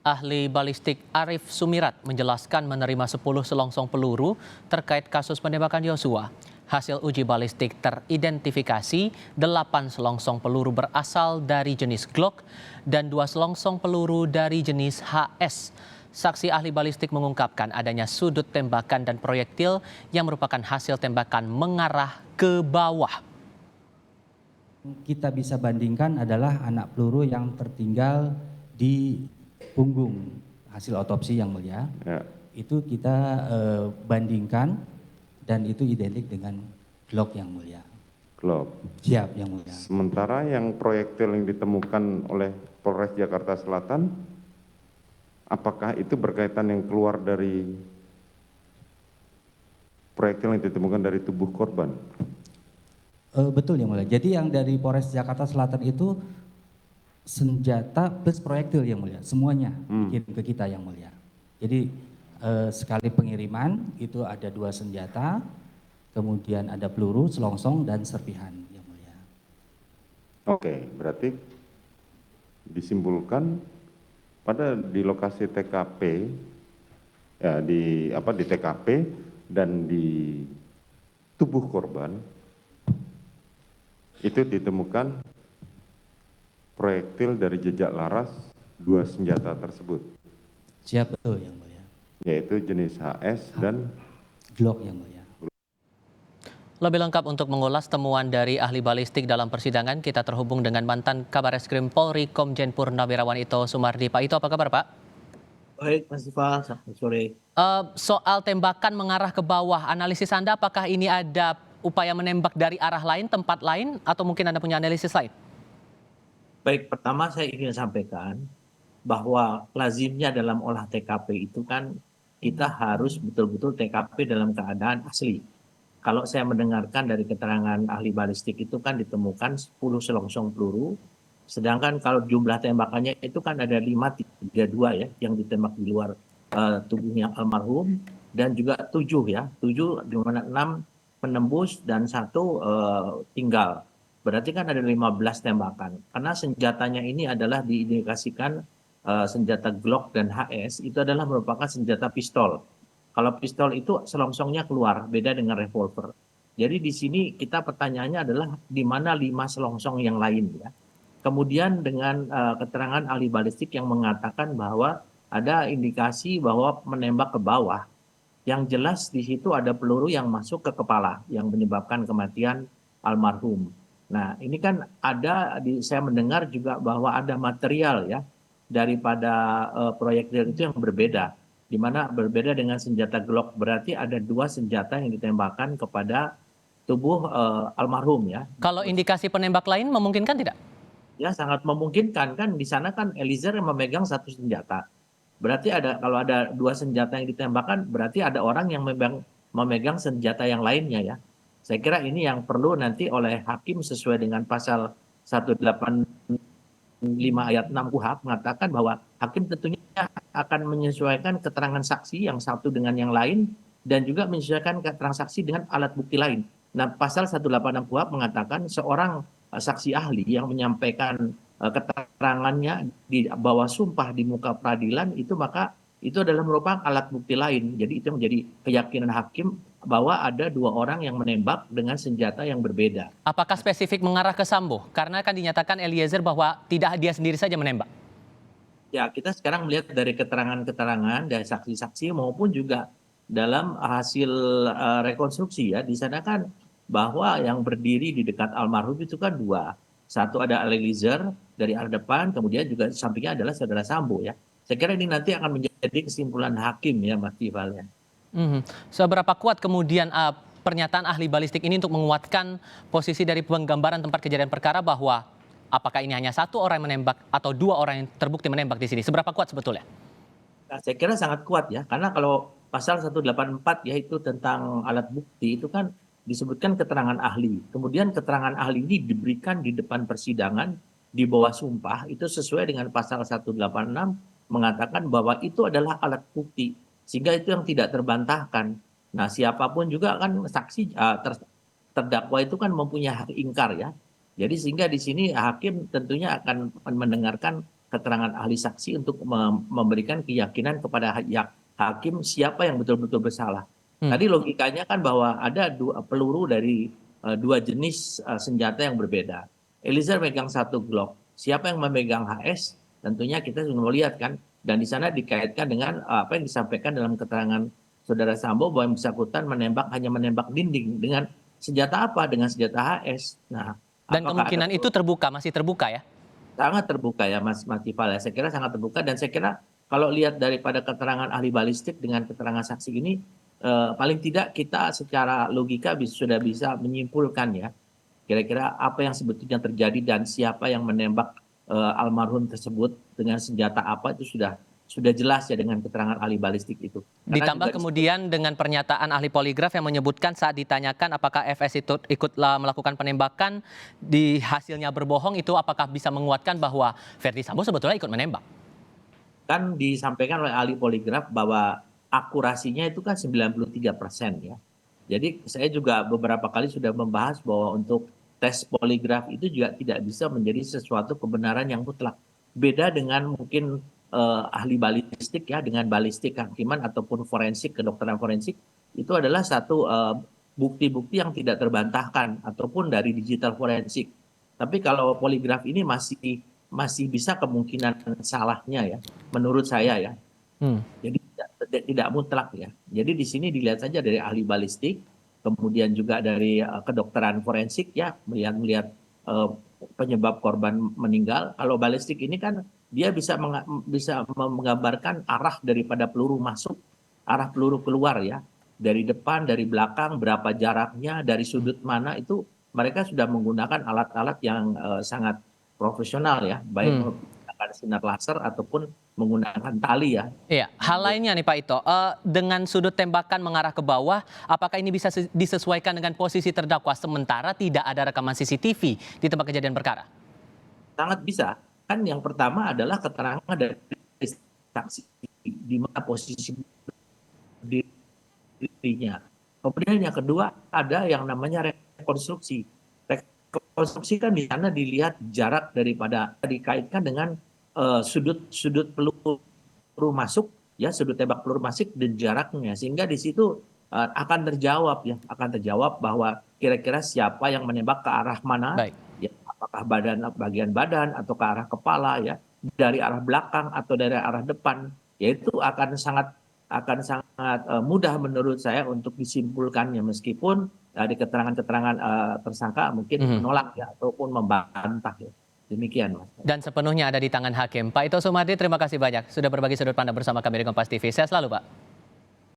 Ahli balistik Arif Sumirat menjelaskan menerima 10 selongsong peluru terkait kasus penembakan Yosua. Hasil uji balistik teridentifikasi 8 selongsong peluru berasal dari jenis Glock dan 2 selongsong peluru dari jenis HS. Saksi ahli balistik mengungkapkan adanya sudut tembakan dan proyektil yang merupakan hasil tembakan mengarah ke bawah. Kita bisa bandingkan adalah anak peluru yang tertinggal di punggung hasil otopsi yang mulia. Ya. Itu kita bandingkan dan itu identik dengan Glock yang mulia. Glock. Siap yang mulia. Sementara yang proyektil yang ditemukan oleh Polres Jakarta Selatan, apakah itu berkaitan yang keluar dari proyektil yang ditemukan dari tubuh korban? Betul yang mulia. Jadi yang dari Polres Jakarta Selatan itu senjata plus proyektil yang mulia, semuanya dikirim ke kita yang mulia. Jadi sekali pengiriman itu ada 2 senjata, kemudian ada peluru, selongsong dan serpihan yang mulia. Oke, berarti disimpulkan di lokasi TKP ya di TKP dan di tubuh korban itu ditemukan proyektil dari jejak laras 2 senjata tersebut. Siap, betul yang mulia. Yaitu jenis HS dan Glock yang mulia. Lebih lengkap untuk mengulas temuan dari ahli balistik dalam persidangan, kita terhubung dengan mantan Kabareskrim Polri Komjen Purnawirawan Ito Sumardi. Pak Ito, apa kabar Pak? Baik, Mas Iva, selamat sore. Soal tembakan mengarah ke bawah, analisis Anda apakah ini ada upaya menembak dari arah lain, tempat lain, atau mungkin Anda punya analisis lain? Baik, pertama saya ingin sampaikan bahwa lazimnya dalam olah TKP itu kan kita harus betul-betul TKP dalam keadaan asli. Kalau saya mendengarkan dari keterangan ahli balistik itu kan ditemukan 10 selongsong peluru, sedangkan kalau jumlah tembakannya itu kan ada 532 ya yang ditembak di luar tubuhnya almarhum, dan juga 7 ya, 7 di mana 6 penembus dan 1 tinggal. Berarti kan ada 15 tembakan. Karena senjatanya ini adalah diindikasikan senjata Glock dan HS itu adalah merupakan senjata pistol. Kalau pistol itu selongsongnya keluar, beda dengan revolver. Jadi di sini kita pertanyaannya adalah di mana 5 selongsong yang lain ya. Kemudian dengan keterangan ahli balistik yang mengatakan bahwa ada indikasi bahwa menembak ke bawah. Yang jelas di situ ada peluru yang masuk ke kepala yang menyebabkan kematian almarhum. Nah, ini kan saya mendengar juga bahwa ada material ya daripada proyektil itu yang berbeda, di mana berbeda dengan senjata Glock. Berarti ada 2 senjata yang ditembakkan kepada tubuh almarhum ya. Kalau indikasi penembak lain memungkinkan tidak? Ya, sangat memungkinkan kan di sana kan Eliezer yang memegang 1 senjata. Berarti kalau ada 2 senjata yang ditembakkan, berarti ada orang yang memegang senjata yang lainnya ya. Saya kira ini yang perlu nanti oleh hakim sesuai dengan pasal 185 ayat 6 KUHP mengatakan bahwa hakim tentunya akan menyesuaikan keterangan saksi yang satu dengan yang lain dan juga menyesuaikan keterangan saksi dengan alat bukti lain. Nah, pasal 186 KUHP mengatakan seorang saksi ahli yang menyampaikan keterangannya di bawah sumpah di muka peradilan itu maka itu adalah merupakan alat bukti lain. Jadi itu menjadi keyakinan hakim bahwa ada 2 orang yang menembak dengan senjata yang berbeda. Apakah spesifik mengarah ke Sambo? Karena kan dinyatakan Eliezer bahwa tidak dia sendiri saja menembak. Ya, kita sekarang melihat dari keterangan-keterangan dari saksi-saksi maupun juga dalam hasil rekonstruksi ya. Di sana kan bahwa yang berdiri di dekat almarhum itu kan 2. Satu ada Eliezer dari arah depan, kemudian juga sampingnya adalah saudara Sambo ya. Saya kira ini nanti akan menjadi kesimpulan hakim ya Mas Ival ya. Seberapa kuat kemudian pernyataan ahli balistik ini untuk menguatkan posisi dari penggambaran tempat kejadian perkara bahwa apakah ini hanya 1 orang yang menembak atau 2 orang yang terbukti menembak di sini? Seberapa kuat sebetulnya? Nah, saya kira sangat kuat ya, karena kalau pasal 184 yaitu tentang alat bukti itu kan disebutkan keterangan ahli. Kemudian keterangan ahli ini diberikan di depan persidangan di bawah sumpah, itu sesuai dengan pasal 186 mengatakan bahwa itu adalah alat bukti. Sehingga itu yang tidak terbantahkan. Nah, siapapun juga kan saksi terdakwa itu kan mempunyai hak ingkar ya. Jadi sehingga di sini hakim tentunya akan mendengarkan keterangan ahli saksi untuk memberikan keyakinan kepada hakim siapa yang betul-betul bersalah. Tadi logikanya kan bahwa ada peluru dari dua jenis senjata yang berbeda. Eliezer megang satu Glock. Siapa yang memegang HS? Tentunya kita sudah melihat kan. Dan di sana dikaitkan dengan apa yang disampaikan dalam keterangan Saudara Sambo bahwa yang bersangkutan hanya menembak dinding dengan senjata apa? Dengan senjata HS. Nah, Dan kemungkinan itu masih terbuka ya? sangat terbuka ya Mas Tifal ya. Saya kira sangat terbuka dan saya kira kalau lihat daripada keterangan ahli balistik dengan keterangan saksi ini paling tidak kita secara logika sudah bisa menyimpulkan ya kira-kira apa yang sebetulnya terjadi dan siapa yang menembak almarhum tersebut dengan senjata apa itu sudah jelas ya dengan keterangan ahli balistik itu. Karena Ditambah juga kemudian dengan pernyataan ahli poligraf yang menyebutkan saat ditanyakan apakah FS itu ikutlah melakukan penembakan, di hasilnya berbohong, itu apakah bisa menguatkan bahwa Verdi Sambo sebetulnya ikut menembak? kan disampaikan oleh ahli poligraf bahwa akurasinya itu kan 93% ya. Jadi saya juga beberapa kali sudah membahas bahwa untuk tes poligraf itu juga tidak bisa menjadi sesuatu kebenaran yang mutlak. Beda dengan mungkin ahli balistik ya, dengan balistik kehakiman ataupun forensik, kedokteran forensik, itu adalah satu bukti-bukti yang tidak terbantahkan ataupun dari digital forensik. Tapi kalau poligraf ini masih bisa kemungkinan salahnya ya, menurut saya ya. Jadi tidak mutlak ya. Jadi di sini dilihat saja dari ahli balistik, kemudian juga dari kedokteran forensik ya, melihat penyebab korban meninggal. Kalau balistik ini kan dia bisa menggambarkan arah daripada peluru masuk, arah peluru keluar ya, dari depan, dari belakang, berapa jaraknya, dari sudut mana, itu mereka sudah menggunakan alat-alat yang sangat profesional ya, baik menggunakan sinar laser ataupun menggunakan tali ya. Iya, hal lainnya nih Pak Ito, dengan sudut tembakan mengarah ke bawah, apakah ini bisa disesuaikan dengan posisi terdakwa sementara tidak ada rekaman CCTV di tempat kejadian perkara? Sangat bisa. Kan yang pertama adalah keterangan dari saksi di mana posisi dirinya. Kemudian yang kedua ada yang namanya rekonstruksi. Rekonstruksi kan di sana dilihat jarak daripada dikaitkan dengan sudut peluru masuk ya, sudut tembak peluru masuk dan jaraknya, sehingga di situ akan terjawab bahwa kira-kira siapa yang menembak ke arah mana. Baik. Ya, apakah bagian badan atau ke arah kepala ya, dari arah belakang atau dari arah depan, yaitu akan sangat mudah menurut saya untuk disimpulkannya, meskipun dari keterangan-keterangan tersangka mungkin menolak ya ataupun membantah ya. Demikian Mas. Dan sepenuhnya ada di tangan hakim. Pak Ito Sumardi, terima kasih banyak sudah berbagi sudut pandang bersama kami di Kompas TV. Sehat selalu Pak.